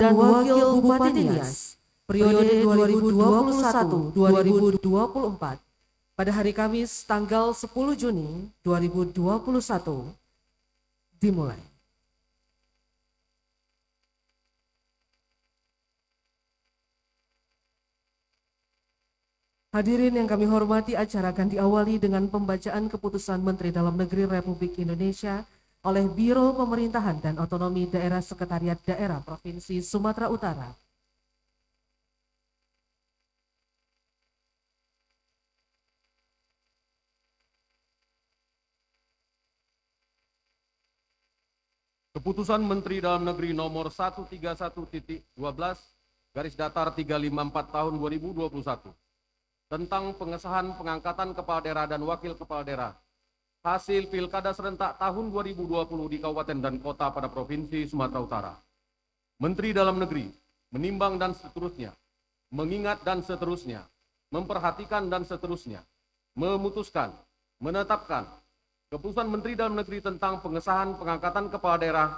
dan Wakil Bupati Nias periode 2021-2024 pada hari Kamis tanggal 10 Juni 2021 dimulai. Hadirin yang kami hormati, acara akan diawali dengan pembacaan keputusan Menteri Dalam Negeri Republik Indonesia oleh Biro Pemerintahan dan Otonomi Daerah Sekretariat Daerah Provinsi Sumatera Utara. Keputusan Menteri Dalam Negeri nomor 131.12 garis datar 354 tahun 2021 tentang pengesahan pengangkatan kepala daerah dan wakil kepala daerah hasil Pilkada serentak tahun 2020 di Kabupaten dan Kota pada Provinsi Sumatera Utara. Menteri Dalam Negeri menimbang dan seterusnya, mengingat dan seterusnya, memperhatikan dan seterusnya, memutuskan, menetapkan Keputusan Menteri Dalam Negeri tentang pengesahan pengangkatan kepala daerah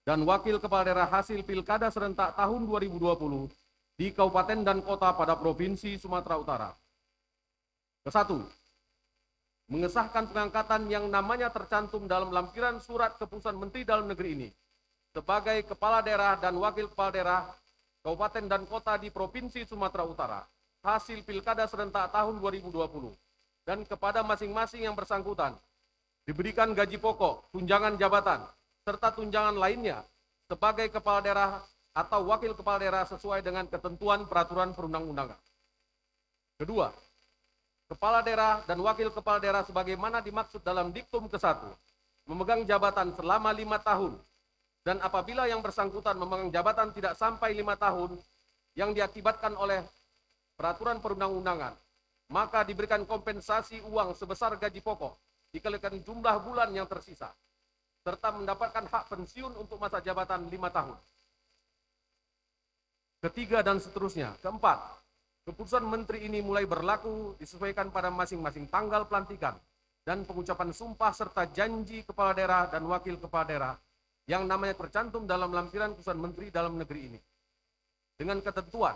dan wakil kepala daerah hasil Pilkada serentak tahun 2020 di Kabupaten dan Kota pada Provinsi Sumatera Utara. Kesatu, mengesahkan pengangkatan yang namanya tercantum dalam lampiran surat Keputusan Menteri Dalam Negeri ini sebagai kepala daerah dan wakil kepala daerah Kabupaten dan Kota di Provinsi Sumatera Utara hasil Pilkada serentak tahun 2020 dan kepada masing-masing yang bersangkutan diberikan gaji pokok, tunjangan jabatan, serta tunjangan lainnya sebagai kepala daerah atau wakil kepala daerah sesuai dengan ketentuan peraturan perundang-undangan. Kedua, kepala daerah dan wakil kepala daerah sebagaimana dimaksud dalam diktum ke-1 memegang jabatan selama 5 tahun dan apabila yang bersangkutan memegang jabatan tidak sampai 5 tahun yang diakibatkan oleh peraturan perundang-undangan, maka diberikan kompensasi uang sebesar gaji pokok dikalikan jumlah bulan yang tersisa, serta mendapatkan hak pensiun untuk masa jabatan 5 tahun. Ketiga dan seterusnya. Keempat, keputusan Menteri ini mulai berlaku disesuaikan pada masing-masing tanggal pelantikan dan pengucapan sumpah serta janji kepala daerah dan wakil kepala daerah yang namanya tercantum dalam lampiran keputusan Menteri Dalam Negeri ini. Dengan ketentuan,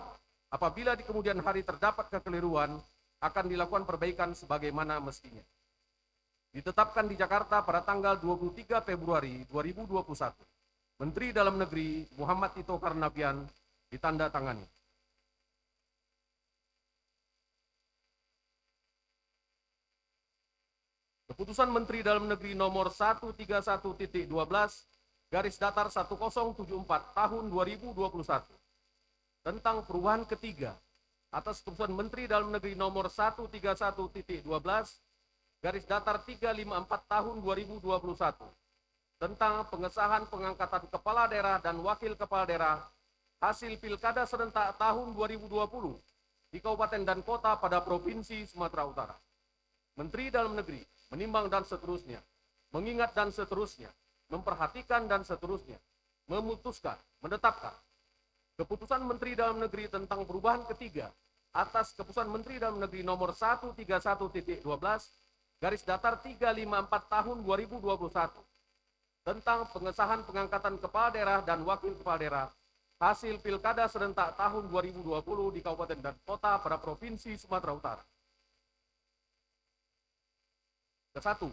apabila di kemudian hari terdapat kekeliruan, akan dilakukan perbaikan sebagaimana mestinya. Ditetapkan di Jakarta pada tanggal 23 Februari 2021. Menteri Dalam Negeri Muhammad Tito Karnavian ditandatangani. Keputusan Menteri Dalam Negeri nomor 131.12 garis datar 1074 tahun 2021 tentang perubahan ketiga atas Keputusan Menteri Dalam Negeri nomor 131.12 garis datar 354 tahun 2021 tentang pengesahan pengangkatan kepala daerah dan wakil kepala daerah hasil Pilkada serentak tahun 2020 di Kabupaten dan Kota pada Provinsi Sumatera Utara. Menteri Dalam Negeri menimbang dan seterusnya, mengingat dan seterusnya, memperhatikan dan seterusnya, memutuskan, menetapkan Keputusan Menteri Dalam Negeri tentang perubahan ketiga atas Keputusan Menteri Dalam Negeri nomor 131.12 garis datar 354 tahun 2021 tentang pengesahan pengangkatan kepala daerah dan wakil kepala daerah hasil Pilkada serentak tahun 2020 di Kabupaten dan Kota pada Provinsi Sumatera Utara. Kesatu,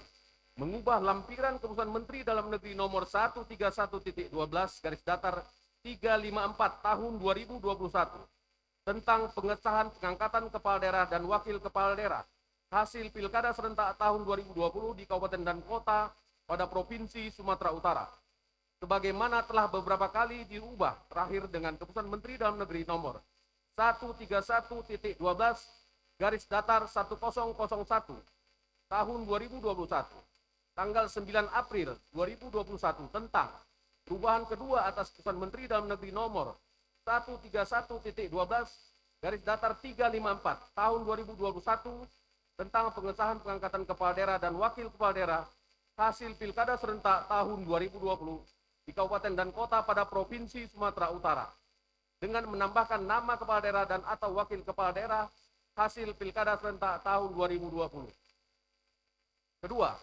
mengubah lampiran Keputusan Menteri Dalam Negeri nomor 131.12 garis datar 354 tahun 2021 tentang pengesahan pengangkatan kepala daerah dan wakil kepala daerah hasil Pilkada serentak tahun 2020 di Kabupaten dan Kota pada Provinsi Sumatera Utara. Sebagaimana telah beberapa kali diubah terakhir dengan Keputusan Menteri Dalam Negeri nomor 131.12 garis datar 1001 tahun 2021 tanggal 9 April 2021 tentang perubahan kedua atas Keputusan Menteri Dalam Negeri nomor 131.12 garis datar 354 tahun 2021 tentang pengesahan pengangkatan kepala daerah dan wakil kepala daerah hasil Pilkada serentak tahun 2020 di Kabupaten dan Kota pada Provinsi Sumatera Utara dengan menambahkan nama kepala daerah dan atau wakil kepala daerah hasil Pilkada serentak tahun 2020. Kedua,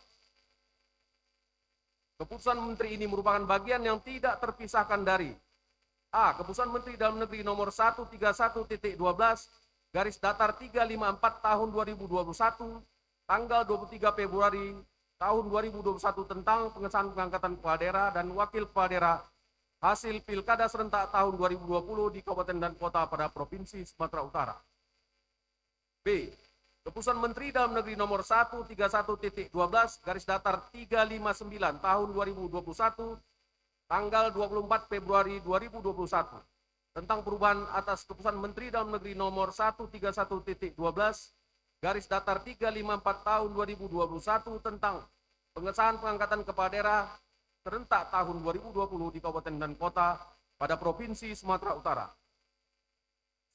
keputusan Menteri ini merupakan bagian yang tidak terpisahkan dari A. Keputusan Menteri Dalam Negeri nomor 131.12 garis datar 354 tahun 2021 tanggal 23 Februari tahun 2021 tentang pengesahan pengangkatan kepala daerah dan wakil kepala daerah hasil pilkada serentak tahun 2020 di Kabupaten dan Kota pada Provinsi Sumatera Utara. B. Keputusan Menteri Dalam Negeri nomor 131.12 garis datar 359 tahun 2021 tanggal 24 Februari 2021 tentang perubahan atas Keputusan Menteri Dalam Negeri nomor 131.12 garis datar 354 tahun 2021 tentang pengesahan pengangkatan kepala daerah serentak tahun 2020 di Kabupaten dan Kota pada Provinsi Sumatera Utara.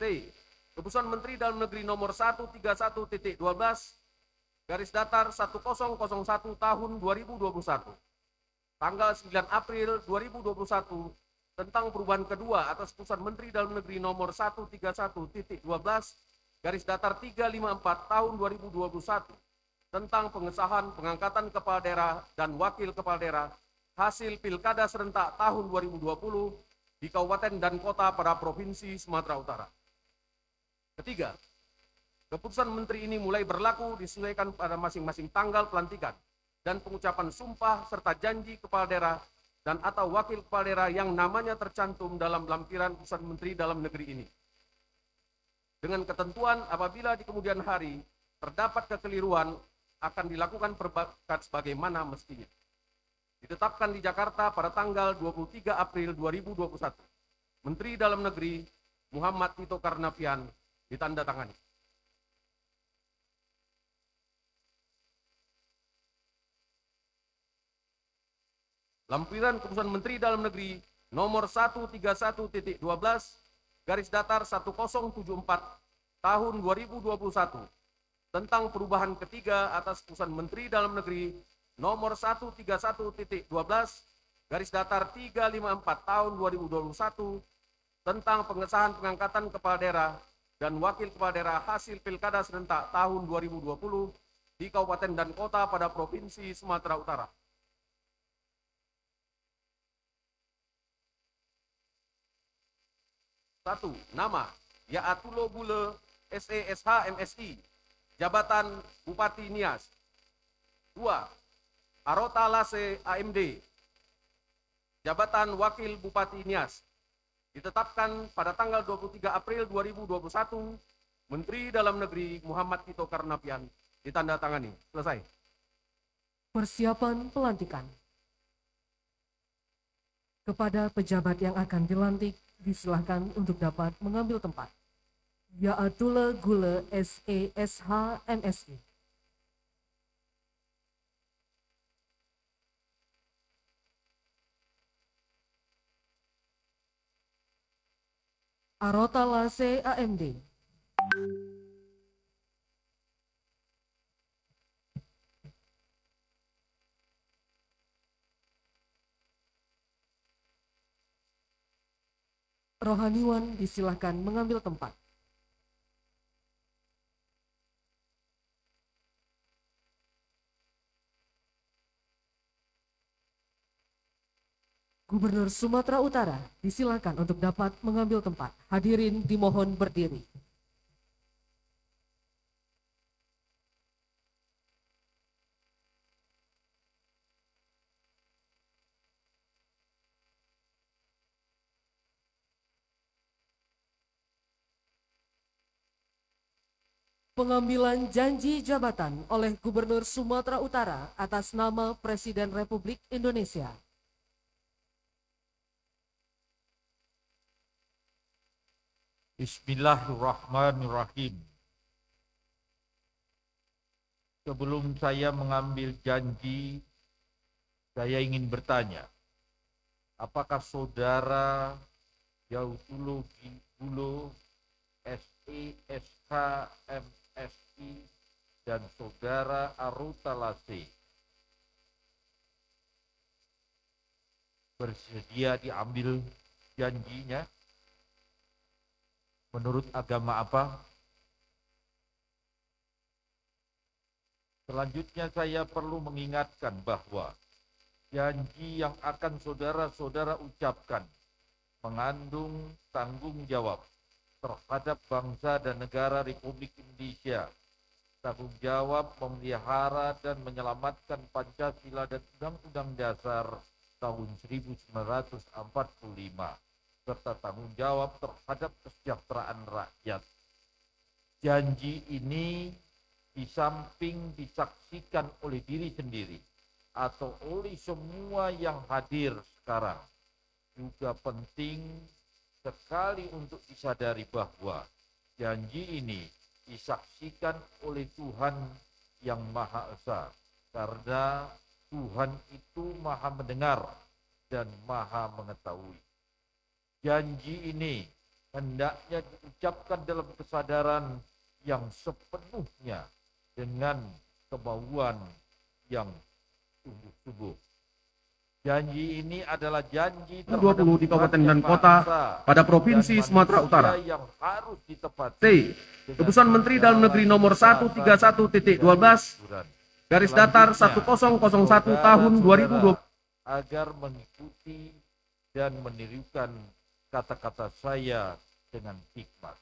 C. Keputusan Menteri Dalam Negeri nomor 131.12 garis datar 1001 tahun 2021 tanggal 9 April 2021 tentang perubahan kedua atas Keputusan Menteri Dalam Negeri nomor 131.12 garis datar 354 tahun 2021 tentang pengesahan pengangkatan kepala daerah dan wakil kepala daerah hasil pilkada serentak tahun 2020 di Kabupaten dan Kota pada Provinsi Sumatera Utara. Ketiga, keputusan Menteri ini mulai berlaku disesuaikan pada masing-masing tanggal pelantikan dan pengucapan sumpah serta janji kepala daerah dan atau wakil kepala daerah yang namanya tercantum dalam lampiran Keputusan Menteri Dalam Negeri ini. Dengan ketentuan apabila di kemudian hari terdapat kekeliruan akan dilakukan perbaikan sebagaimana mestinya. Ditetapkan di Jakarta pada tanggal 23 April 2021. Menteri Dalam Negeri Muhammad Tito Karnavian ditandatangani. Lampiran Keputusan Menteri Dalam Negeri nomor 131.12 garis datar 1074 tahun 2021 tentang perubahan ketiga atas Keputusan Menteri Dalam Negeri nomor 131.12 garis datar 354 tahun 2021 tentang pengesahan pengangkatan kepala daerah dan wakil kepala daerah hasil pilkada serentak tahun 2020 di Kabupaten dan Kota pada Provinsi Sumatera Utara. Satu, nama Yaatulo Gule SESH MSI, jabatan Bupati Nias. 2. Arota Lase AMD, jabatan Wakil Bupati Nias. Ditetapkan pada tanggal 23 April 2021, Menteri Dalam Negeri Muhammad Tito Karnavian ditandatangani. Selesai. Persiapan pelantikan. Kepada pejabat yang akan dilantik, disilahkan untuk dapat mengambil tempat. Yaatulo Gule SESH MSI. Arota Lase AMD. Rohaniwan disilahkan mengambil tempat. Gubernur Sumatera Utara disilakan untuk dapat mengambil tempat. Hadirin dimohon berdiri. Pengambilan janji jabatan oleh Gubernur Sumatera Utara atas nama Presiden Republik Indonesia. Bismillahirrahmanirrahim. Sebelum saya mengambil janji, saya ingin bertanya, apakah saudara Yaatulo Gule SESH MSI dan saudara Arota Lase bersedia diambil janjinya? Menurut agama apa? Selanjutnya saya perlu mengingatkan bahwa janji yang akan saudara-saudara ucapkan mengandung tanggung jawab terhadap bangsa dan negara Republik Indonesia, tanggung jawab memelihara dan menyelamatkan Pancasila dan Undang-Undang Dasar tahun 1945, serta tanggung jawab terhadap kesejahteraan rakyat. Janji ini di samping disaksikan oleh diri sendiri atau oleh semua yang hadir sekarang, juga penting sekali untuk disadari bahwa janji ini disaksikan oleh Tuhan yang Maha Esa, karena Tuhan itu Maha mendengar dan Maha mengetahui. Janji ini hendaknya diucapkan dalam kesadaran yang sepenuhnya dengan kemauan yang sungguh-sungguh. Janji ini adalah janji 20 di kabupaten dan kota pada Provinsi Sumatera Utara. yang harus ditepati. C. Keputusan Menteri Dalam Negeri nomor 131.12 garis datar 1001 tahun 2020 agar mengikuti dan menirukan kata-kata saya dengan hikmat.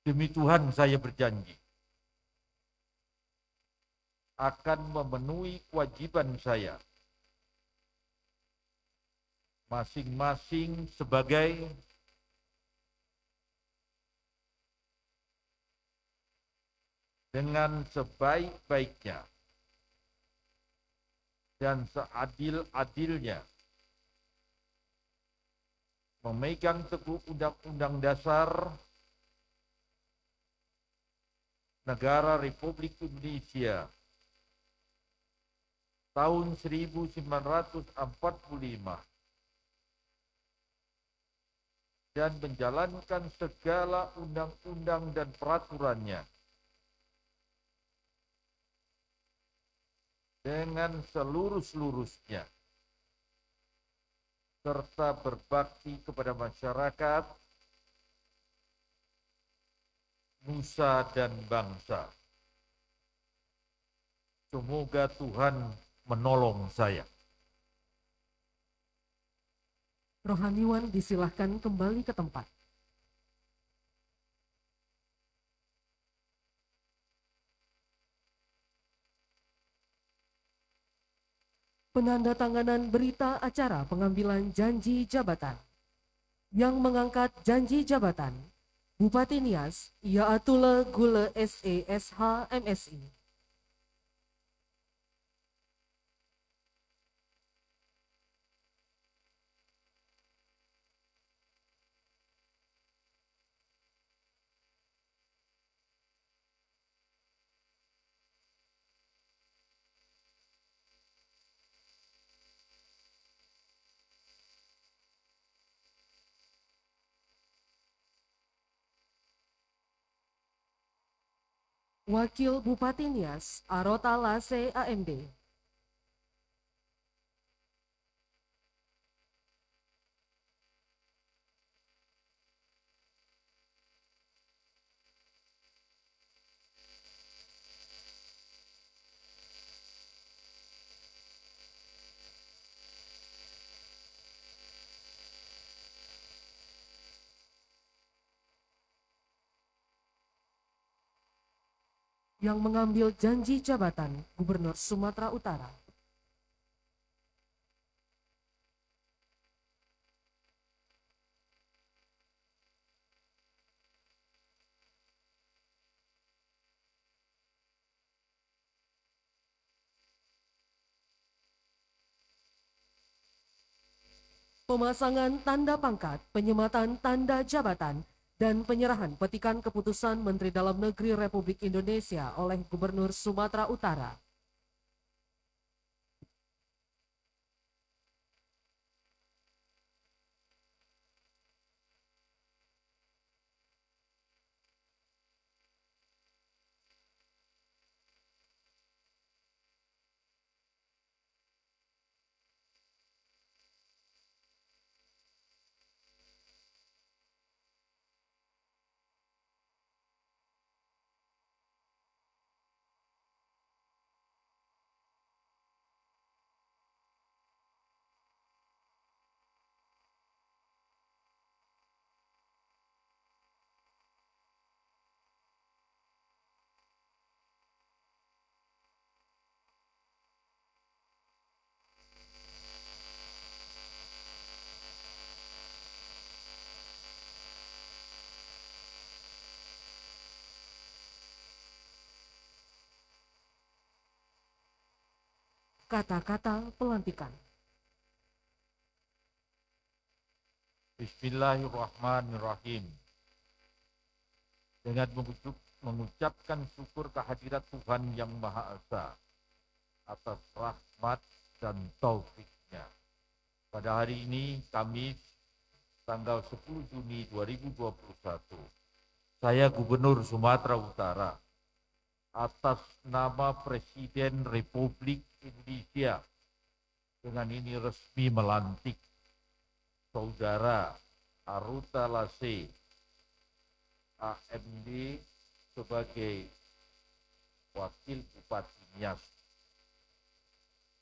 Demi Tuhan saya berjanji akan memenuhi kewajiban saya masing-masing sebagai dengan sebaik-baiknya dan seadil-adilnya memegang teguh Undang-Undang Dasar Negara Republik Indonesia tahun 1945 dan menjalankan segala undang-undang dan peraturannya dengan seluruh-seluruhnya, serta berbakti kepada masyarakat, nusa dan bangsa. Semoga Tuhan menolong saya. Rohaniwan disilahkan kembali ke tempat. Penandatanganan berita acara pengambilan janji jabatan. Yang mengangkat janji jabatan, Bupati Nias, Yaatullah Gule SE SH MSI. Wakil Bupati Nias, Arota Lase AMD. Yang mengambil janji jabatan Gubernur Sumatera Utara. Pemasangan tanda pangkat, penyematan tanda jabatan, dan penyerahan petikan keputusan Menteri Dalam Negeri Republik Indonesia oleh Gubernur Sumatera Utara. Kata-kata pelantikan. Bismillahirrahmanirrahim. Dengan mengucapkan syukur kehadirat Tuhan Yang Maha Esa atas rahmat dan taufik-Nya. Pada hari ini, Kamis, tanggal 10 Juni 2021, saya Gubernur Sumatera Utara, atas nama Presiden Republik Indonesia, dengan ini resmi melantik Saudara Aruta Lase AMD sebagai Wakil Bupati Nias,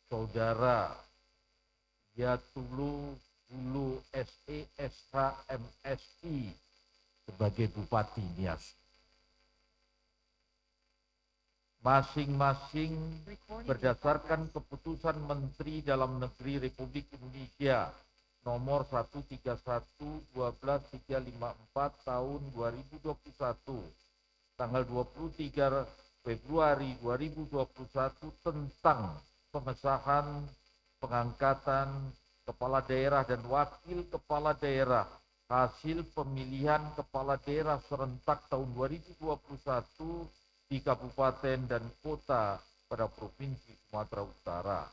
Saudara Yatulu Hulu SESH MSI sebagai Bupati Nias. Masing-masing berdasarkan keputusan Menteri Dalam Negeri Republik Indonesia nomor 131/12/354 tahun 2021 tanggal 23 Februari 2021 tentang pengesahan pengangkatan kepala daerah dan wakil kepala daerah hasil pemilihan kepala daerah serentak tahun 2021 di kabupaten dan kota pada Provinsi Sumatera Utara.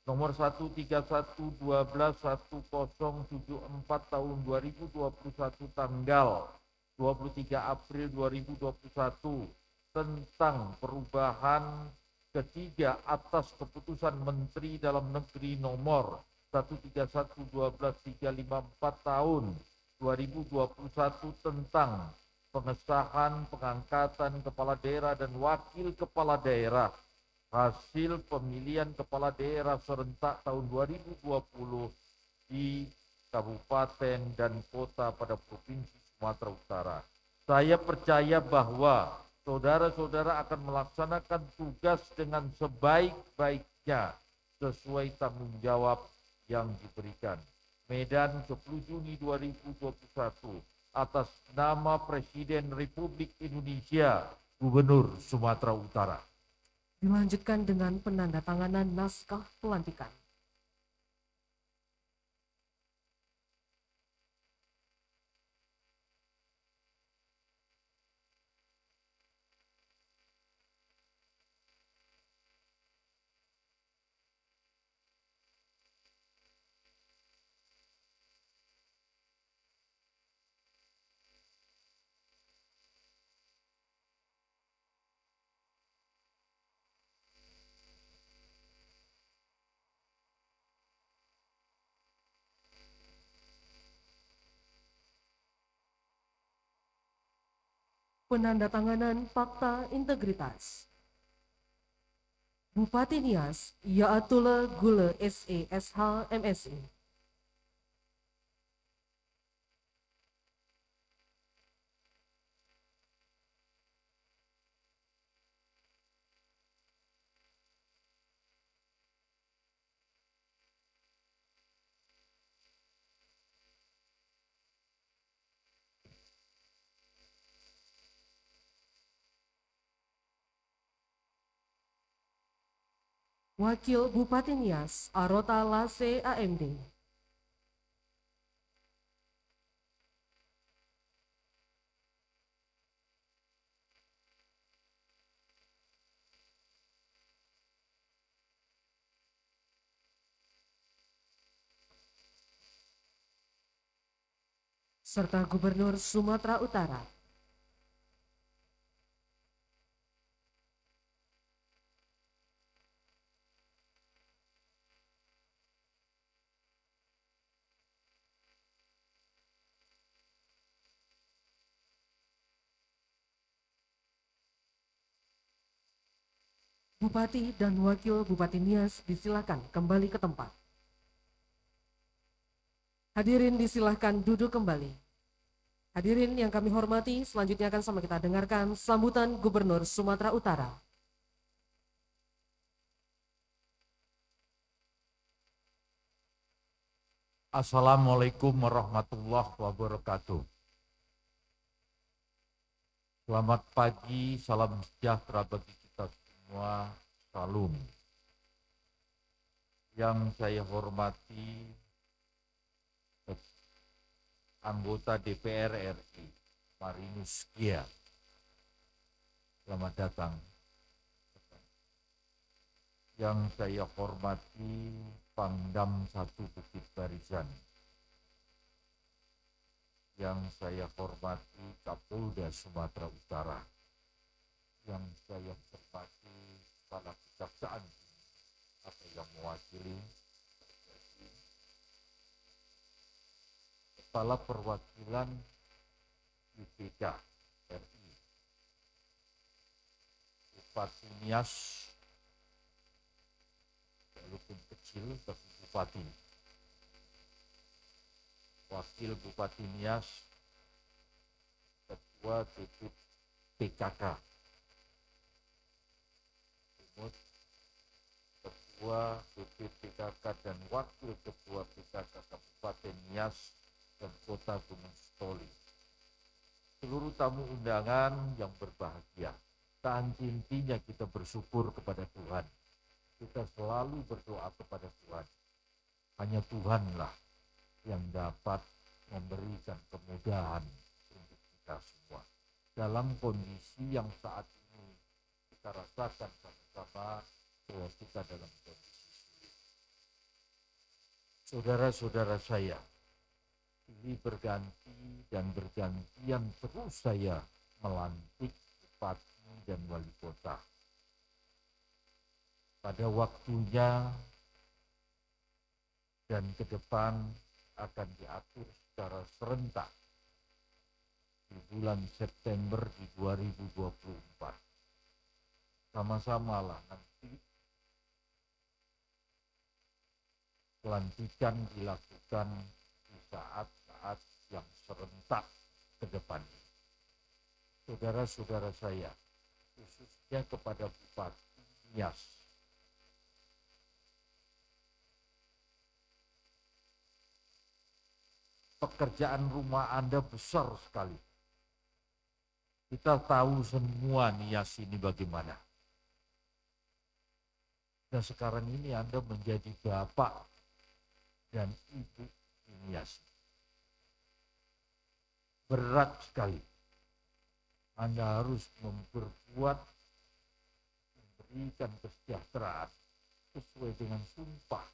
Nomor 131/12/1074 tahun 2021 tanggal 23 April 2021 tentang perubahan ketiga atas keputusan Menteri Dalam Negeri nomor 131/12/354 tahun 2021 tentang pengesahan pengangkatan kepala daerah dan wakil kepala daerah hasil pemilihan kepala daerah serentak tahun 2020 di kabupaten dan kota pada Provinsi Sumatera Utara. Saya percaya bahwa saudara-saudara akan melaksanakan tugas dengan sebaik-baiknya sesuai tanggung jawab yang diberikan. Medan 10 Juni 2021 atas nama Presiden Republik Indonesia, Gubernur Sumatera Utara. Dilanjutkan dengan penandatanganan naskah pelantikan. Penandatanganan Fakta Integritas. Bupati Nias, Yaatullah Gule SESH MSI. Wakil Bupati Nias, Arota Lase AMD. Serta Gubernur Sumatera Utara. Bupati dan Wakil Bupati Nias disilakan kembali ke tempat. Hadirin disilakan duduk kembali. Hadirin yang kami hormati, selanjutnya akan sama kita dengarkan sambutan Gubernur Sumatera Utara. Assalamualaikum warahmatullahi wabarakatuh. Selamat pagi, salam sejahtera bagi kita semua. Salam. Yang saya hormati anggota DPR RI, Marinus Gia. Selamat datang. Yang saya hormati Pangdam 1 Bukit Barisan. Yang saya hormati Kapolda Sumatera Utara. Yang saya hormati Kepala Kejaksaan atau yang mewakili Kepala Perwakilan IPK RI, Bupati Nias, walaupun kecil tapi Bupati, Wakil Bupati Nias, Ketua DPP PKK, Ketua BPPKK dan Wakil Ketua PKK Kabupaten Nias dan Kota Gunung Sitoli. Seluruh tamu undangan yang berbahagia, tak henti-hentinya kita bersyukur kepada Tuhan. Kita selalu berdoa kepada Tuhan. Hanya Tuhanlah yang dapat memberikan kemudahan untuk kita semua. Dalam kondisi yang saat ini kita rasakan sama-sama bahwa kita dalam kondisi sulit. Saudara-saudara saya, ini berganti dan bergantian terus saya melantik bupati dan wali kota. Pada waktunya dan ke depan akan diatur secara serentak di bulan September di 2024. Sama-samalah nanti pelantikan dilakukan di saat-saat yang serentak ke depan. Saudara-saudara saya, khususnya kepada Bupati Nias, pekerjaan rumah Anda besar sekali. Kita tahu semua Nias ini bagaimana. Dan sekarang ini Anda menjadi bapak dan ibu Nias. Berat sekali. Anda harus memberikan kesejahteraan sesuai dengan sumpah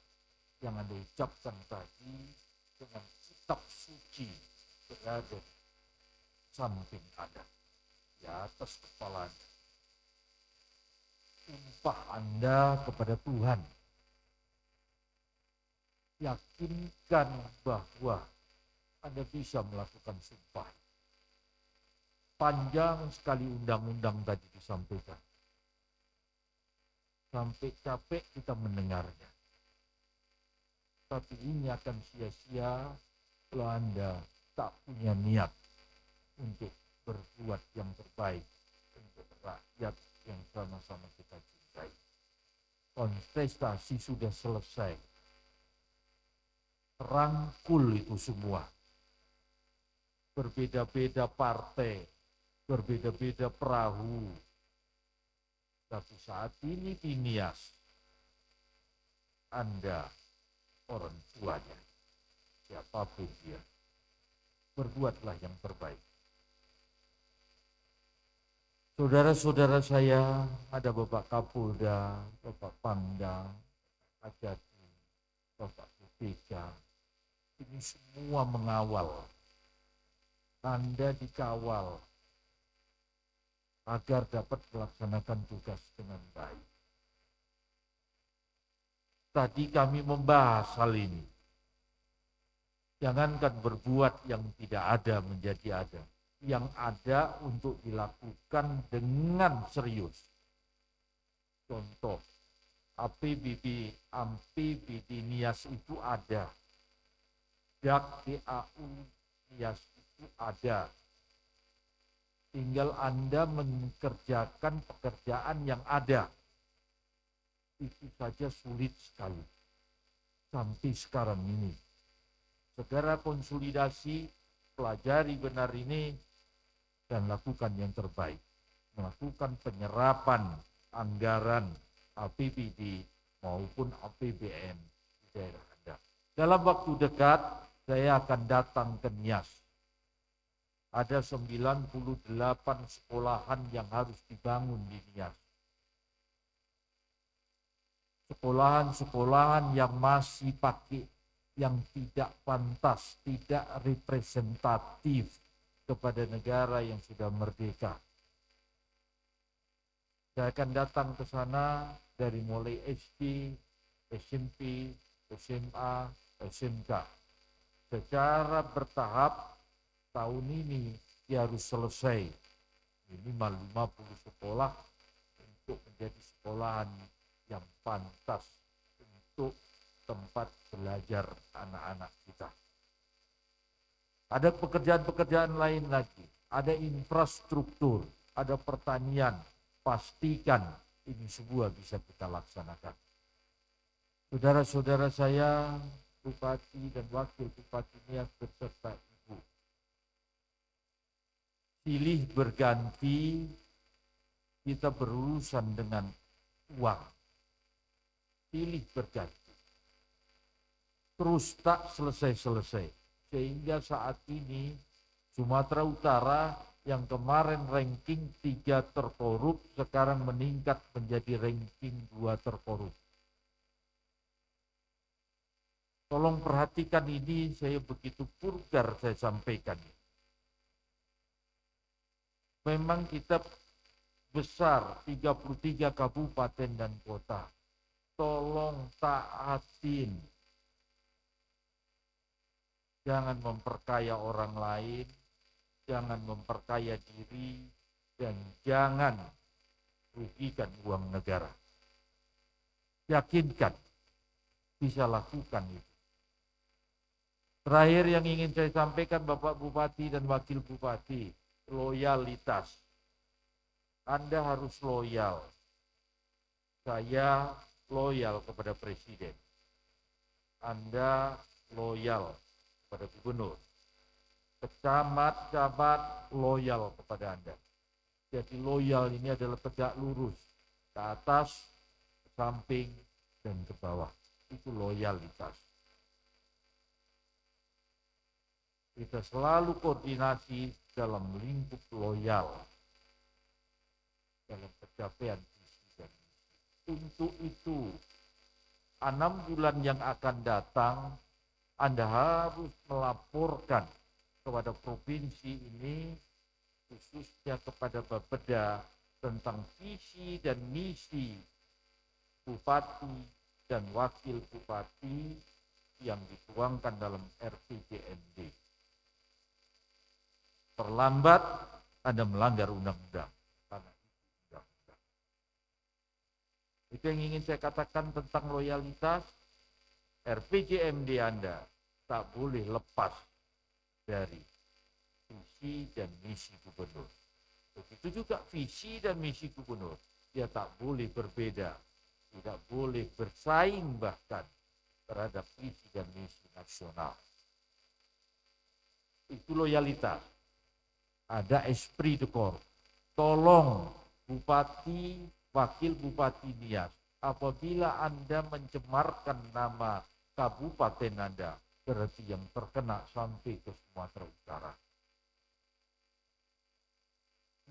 yang Anda ucapkan tadi dengan kitab suci berada di samping Anda, di atas kepala Anda. Sumpah Anda kepada Tuhan. Yakinkan bahwa Anda bisa melakukan sumpah. Panjang sekali undang-undang tadi disampaikan. Sampai capek kita mendengarnya. Tapi ini akan sia-sia kalau Anda tak punya niat untuk berbuat yang terbaik untuk rakyat yang sama-sama kita cintai. Kontestasi sudah selesai. Rangkul itu semua. Berbeda-beda partai, berbeda-beda perahu. Tapi saat ini di Nias, Anda orang tuanya, siapapun dia, berbuatlah yang terbaik. Saudara-saudara saya, ada Bapak Kapolda, Bapak Pangdam, Ajati, Bapak BPK, ini semua mengawal. Anda dikawal agar dapat melaksanakan tugas dengan baik. Tadi kami membahas hal ini. Jangankan berbuat yang tidak ada menjadi ada. Yang ada untuk dilakukan dengan serius. Contoh, APBD Nias itu ada. DAK DAU Nias itu ada. Tinggal Anda mengerjakan pekerjaan yang ada. Itu saja sulit sekali. Sampai sekarang ini. Segera konsolidasi, pelajari benar ini, dan lakukan yang terbaik. Melakukan penyerapan anggaran APBD maupun APBN daerah Anda. Dalam waktu dekat, saya akan datang ke Nias. Ada 98 sekolahan yang harus dibangun di Nias. Sekolahan-sekolahan yang masih pakai yang tidak pantas, tidak representatif kepada negara yang sudah merdeka. Saya akan datang ke sana dari mulai SD, SMP, SMA, SMK. Secara bertahap tahun ini dia harus selesai minimal 50 sekolah untuk menjadi sekolahan yang pantas untuk tempat belajar anak-anak kita. Ada pekerjaan-pekerjaan lain lagi, ada infrastruktur, ada pertanian. Pastikan ini semua bisa kita laksanakan. Saudara-saudara saya, Bupati dan Wakil Bupati Nias beserta Ibu, silih berganti kita berurusan dengan uang. Silih berganti. Terus tak selesai-selesai. Sehingga saat ini Sumatera Utara yang kemarin ranking 3 terkorup sekarang meningkat menjadi ranking 2 terkorup. Tolong perhatikan ini, saya begitu vulgar saya sampaikan. Memang kita besar, 33 kabupaten dan kota. Tolong taatin. Jangan memperkaya orang lain, jangan memperkaya diri, dan jangan rugikan uang negara. Yakinkan bisa lakukan itu. Terakhir yang ingin saya sampaikan Bapak Bupati dan Wakil Bupati, loyalitas. Anda harus loyal. Saya loyal kepada Presiden. Anda loyal kepada Gubernur. Camat-camat loyal kepada Anda. Jadi loyal ini adalah tegak lurus. Ke atas, ke samping, dan ke bawah. Itu loyalitas. Kita selalu koordinasi dalam lingkup loyal. Dalam pencapaian visi dan misi. Untuk itu, 6 bulan yang akan datang, Anda harus melaporkan kepada provinsi ini, khususnya kepada Bapeda, tentang visi dan misi Bupati dan Wakil Bupati yang dituangkan dalam RPJMD. Terlambat, Anda melanggar undang-undang. Karena itu undang-undang. Itu yang ingin saya katakan tentang loyalitas. RPJMD Anda tak boleh lepas dari visi dan misi gubernur. Begitu juga visi dan misi gubernur. Dia tak boleh berbeda. Tidak boleh bersaing bahkan terhadap visi dan misi nasional. Itu loyalitas. Ada esprit de corps. Tolong Bupati, Wakil Bupati Nias, apabila Anda mencemarkan nama kabupaten Anda, berarti yang terkena sampai ke Sumatera Utara.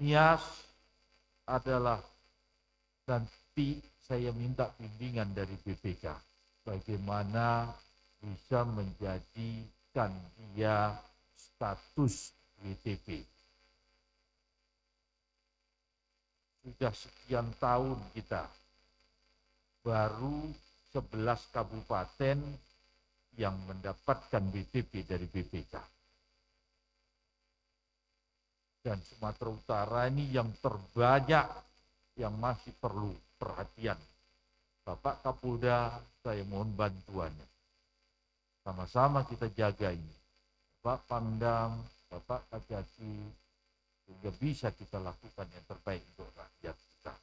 Nias adalah, nanti saya minta bimbingan dari BPK, bagaimana bisa menjadikan dia status WTP. Sudah sekian tahun kita, baru 11 kabupaten yang mendapatkan WTP dari BPK. Dan Sumatera Utara ini yang terbanyak yang masih perlu perhatian. Bapak Kapolda, saya mohon bantuannya. Sama-sama kita jaga ini. Bapak Pangdam, Bapak Kajati, sehingga bisa kita lakukan yang terbaik untuk rakyat kita.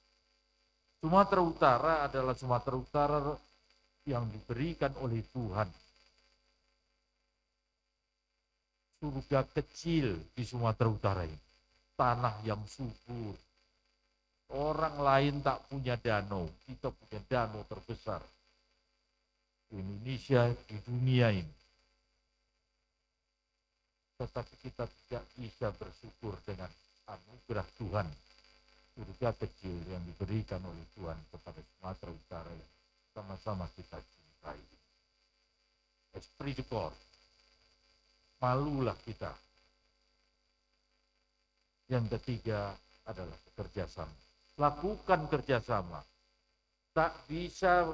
Sumatera Utara adalah Sumatera Utara yang diberikan oleh Tuhan. Surga kecil di Sumatera Utara ini. Tanah yang subur. Orang lain tak punya danau, kita punya danau terbesar. Indonesia di dunia ini. Tetapi kita tidak bisa bersyukur dengan anugerah Tuhan, surga kecil yang diberikan oleh Tuhan kepada Sumatera Utara yang sama-sama kita cintai. Esprit de corps, malulah kita. Yang ketiga adalah kerjasama. Lakukan kerjasama. Tak bisa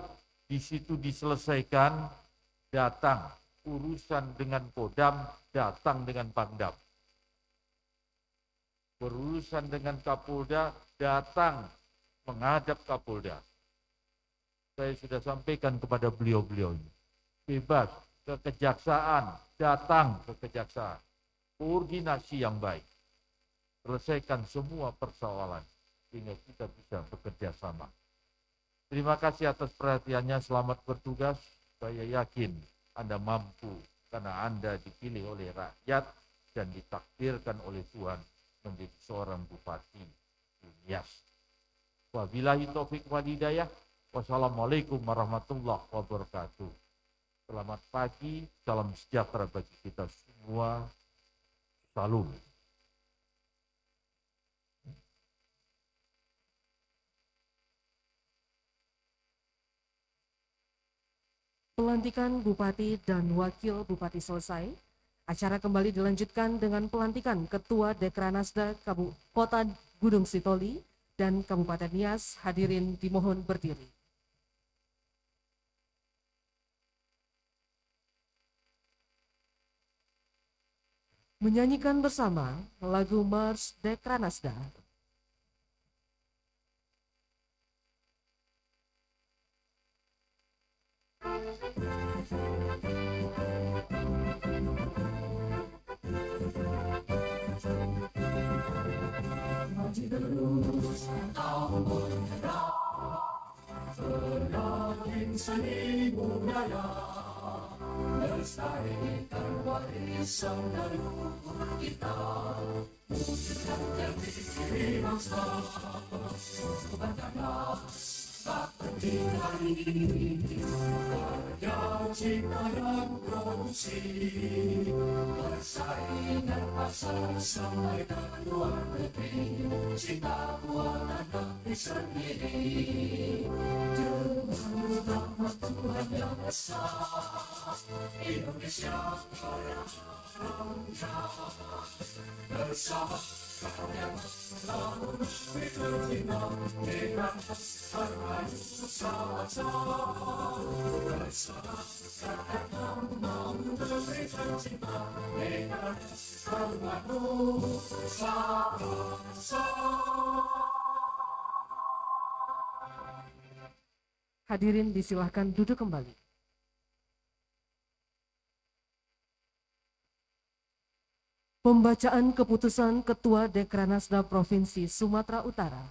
di situ diselesaikan, datang urusan dengan Kodam, datang dengan Pangdam. Berurusan dengan Kapolda, datang menghadap Kapolda. Saya sudah sampaikan kepada beliau-beliau ini. Bebas ke kejaksaan, datang ke kejaksaan. Koordinasi yang baik. Selesaikan semua persoalan sehingga kita bisa bekerja sama. Terima kasih atas perhatiannya, selamat bertugas. Saya yakin Anda mampu karena Anda dipilih oleh rakyat dan ditakdirkan oleh Tuhan menjadi seorang bupati Nias. Wabillahi taufik wal hidayah. Wassalamualaikum warahmatullahi wabarakatuh. Selamat pagi, salam sejahtera bagi kita semua. Salam. Pelantikan Bupati dan Wakil Bupati selesai. Acara kembali dilanjutkan dengan pelantikan Ketua Dekranasda Kota Gunung Sitoli dan Kabupaten Nias. Hadirin dimohon berdiri. Menyanyikan bersama lagu Mars Dekranasda. Maju terus tahun bergerak, semakin seni budaya, lestarikan warisan leluhur kita, wujudkan jati bangsa, sebarkanlah bakti hari, karya cipta dan produksi, persaingan pasar sampai ke luar negeri, cinta buatan negeri sendiri, dengan rahmat Tuhan yang esa, Indonesia Raya bersama kalian selalu diterima dengan terbaik saja bersama kalian mau berikan cinta dengan terbaik saja. Hadirin disilahkan duduk kembali. Pembacaan keputusan Ketua Dekranasda Provinsi Sumatera Utara.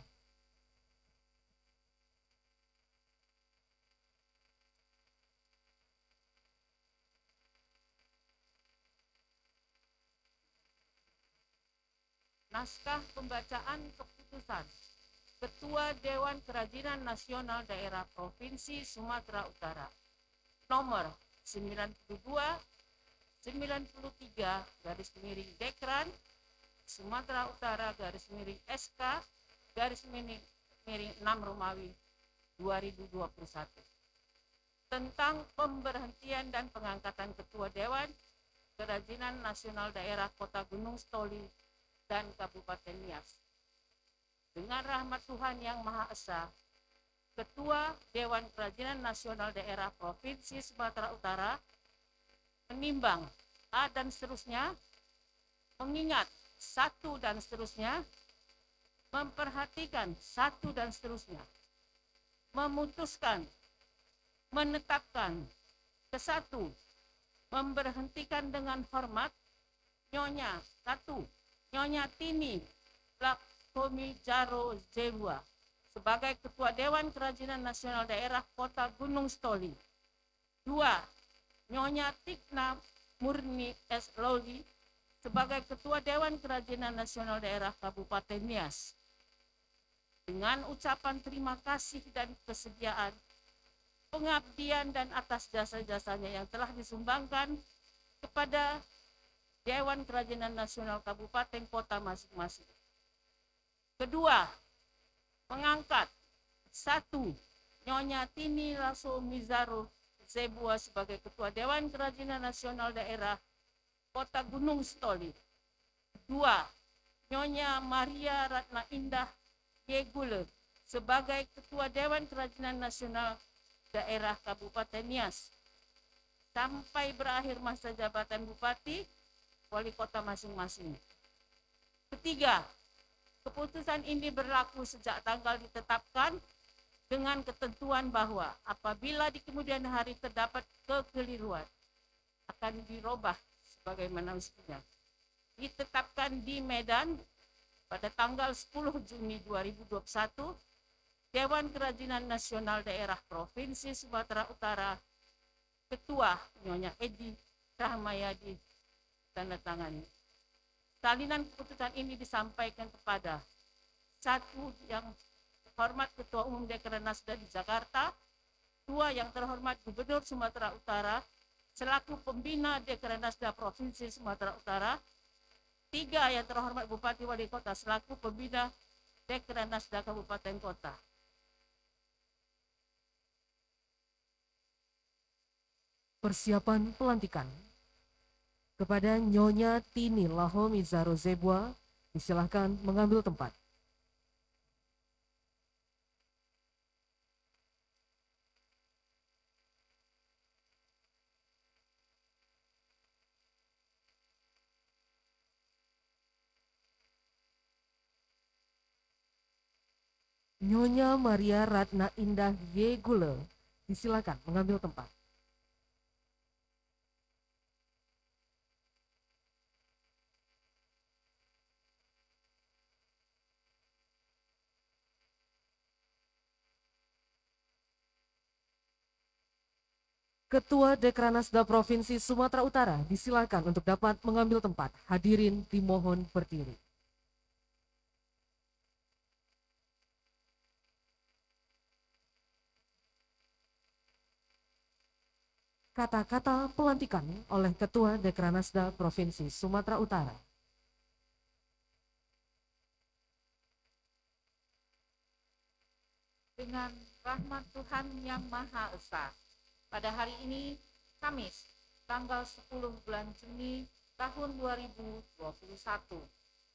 Naskah pembacaan keputusan Ketua Dewan Kerajinan Nasional Daerah Provinsi Sumatera Utara nomor 92 93 garis miring Dekran Sumatera Utara garis miring SK garis miring 6 Romawi 2021 tentang pemberhentian dan pengangkatan Ketua Dewan Kerajinan Nasional Daerah Kota Gunung Sitoli dan Kabupaten Nias. Dengan rahmat Tuhan Yang Maha Esa, Ketua Dewan Kerajinan Nasional Daerah Provinsi Sumatera Utara menimbang A dan seterusnya, mengingat 1 dan seterusnya, memperhatikan 1 dan seterusnya, memutuskan, menetapkan, ke-1, memberhentikan dengan hormat Nyonya 1, Nyonya Tini Lakomi Jaro Zerua sebagai Ketua Dewan Kerajinan Nasional Daerah Kota Gunung Sitoli. 2, Nyonya Tikna Murni S. Loli sebagai Ketua Dewan Kerajinan Nasional Daerah Kabupaten Nias. Dengan ucapan terima kasih dan kesediaan, pengabdian dan atas jasa-jasanya yang telah disumbangkan kepada Dewan Kerajinan Nasional Kabupaten Kota masing-masing. Kedua, mengangkat satu, Nyonya Tini Lasso Mizaro Zebua sebagai Ketua Dewan Kerajinan Nasional Daerah Kota Gunung Sitoli. Dua, Nyonya Maria Ratna Indah Yegule sebagai Ketua Dewan Kerajinan Nasional Daerah Kabupaten Nias sampai berakhir masa jabatan Bupati Wali Kota masing-masing. Ketiga, keputusan ini berlaku sejak tanggal ditetapkan dengan ketentuan bahwa apabila di kemudian hari terdapat kekeliruan akan dirubah sebagaimana mestinya. Ditetapkan di Medan pada tanggal 10 Juni 2021, Dewan Kerajinan Nasional Daerah Provinsi Sumatera Utara, Ketua Nyonya Edi Rahmayadi, tanda tangani. Salinan keputusan ini disampaikan kepada satu, yang terhormat Ketua Umum Dekranasda di Jakarta, dua, yang terhormat Gubernur Sumatera Utara selaku pembina Dekranasda Provinsi Sumatera Utara, tiga, yang terhormat Bupati Wali Kota selaku pembina Dekranasda Kabupaten Kota. Persiapan pelantikan. Kepada Nyonya Tini Laho Mizaro Zebua, disilahkan mengambil tempat. Nyonya Maria Ratna Indah Yegule, disilakan mengambil tempat. Ketua Dekranasda Provinsi Sumatera Utara disilakan untuk dapat mengambil tempat. Hadirin dimohon berdiri. Kata-kata pelantikan oleh Ketua Dekranasda Provinsi Sumatera Utara. Dengan rahmat Tuhan Yang Maha Esa, pada hari ini, Kamis, tanggal 10 bulan Juni tahun 2021,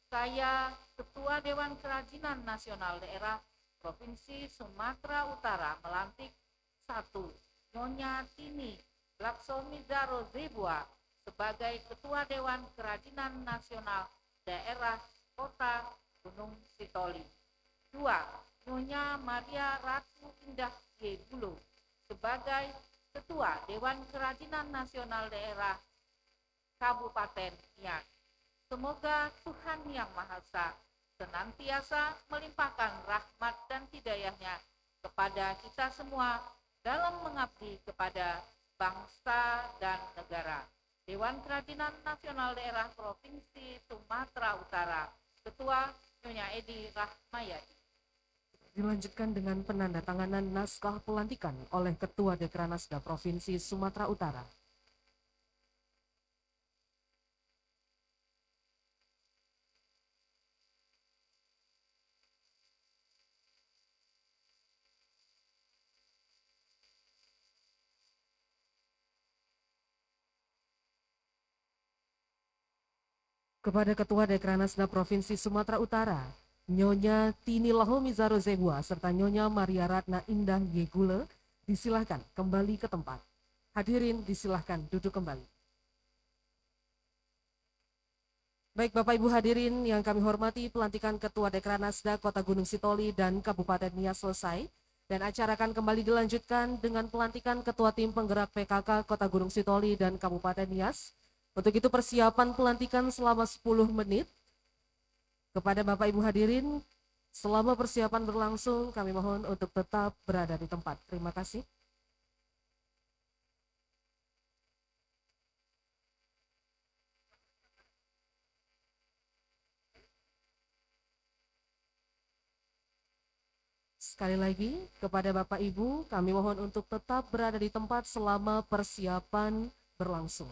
saya, Ketua Dewan Kerajinan Nasional Daerah Provinsi Sumatera Utara, melantik satu, Nyonya Tini Laksomizaro Zebua sebagai Ketua Dewan Kerajinan Nasional Daerah Kota Gunung Sitoli. Dua, Nyonya Maria Ratu Indah Yegulu sebagai Ketua Dewan Kerajinan Nasional Daerah Kabupaten Nias. Semoga Tuhan Yang Maha Esa senantiasa melimpahkan rahmat dan hidayahnya kepada kita semua dalam mengabdi kepada bangsa dan negara. Dewan Kerajinan Nasional Daerah Provinsi Sumatera Utara, Ketua Nyonya Edi Rahmayadi. Dilanjutkan dengan penandatanganan naskah pelantikan oleh Ketua Dekranasda Provinsi Sumatera Utara. Kepada Ketua Dekranasda Provinsi Sumatera Utara, Nyonya Tini Laho Mizaro Zebua serta Nyonya Maria Ratna Indah Yegule disilahkan kembali ke tempat. Hadirin disilahkan duduk kembali. Baik Bapak Ibu hadirin yang kami hormati, pelantikan Ketua Dekranasda Kota Gunung Sitoli dan Kabupaten Nias selesai dan acara akan kembali dilanjutkan dengan pelantikan Ketua Tim Penggerak PKK Kota Gunung Sitoli dan Kabupaten Nias. Untuk itu persiapan pelantikan selama 10 menit. Kepada Bapak Ibu hadirin, selama persiapan berlangsung kami mohon untuk tetap berada di tempat. Terima kasih. Sekali lagi, kepada Bapak Ibu, kami mohon untuk tetap berada di tempat selama persiapan berlangsung.